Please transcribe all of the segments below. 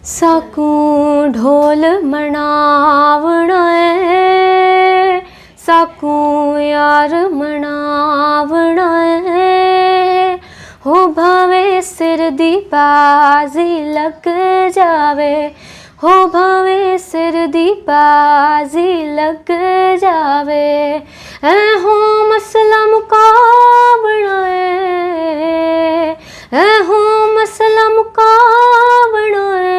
साकू ढोल मनावना है, साकू यार मनावना है। हो भावे सिर दी बाजी लग जावे, हो भावे सिर दी बाजी लग जावे। ऐ हो मसला मुकावना है, ऐ हो मसला मुकावना है।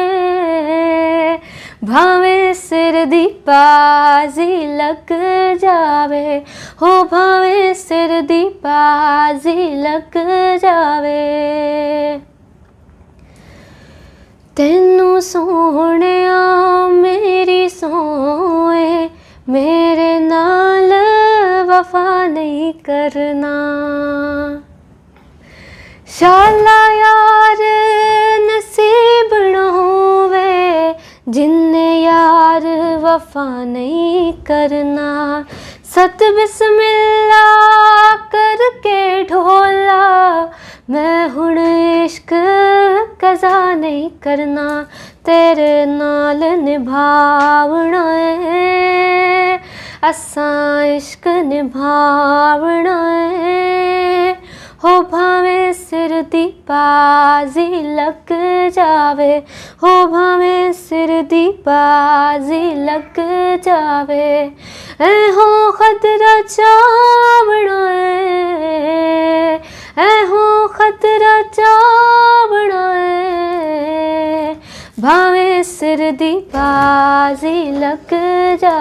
भावे सिर दी बाजी लग जावे, हो भावे सिर दी बाजी लग जावे। तेनू सोहणिया मेरी सोए, मेरे नाल वफा नहीं करना। शाला यार नसीब न होवे, जिन्ने यार वफा नहीं करना। सत बिस्मिल्ला करके ढोला, मैं हुण इश्क कज़ा नहीं करना। तेरे नाल निभावना है, असां इश्क निभावना है। हो भावे सिर दी बाजी लग जावे, हो भावे सिर दी बाजी लग जावे। ऐ हो खतरा चावना है, ऐ हो खतरा चावना है। भावे सिर दी बाजी लग जा।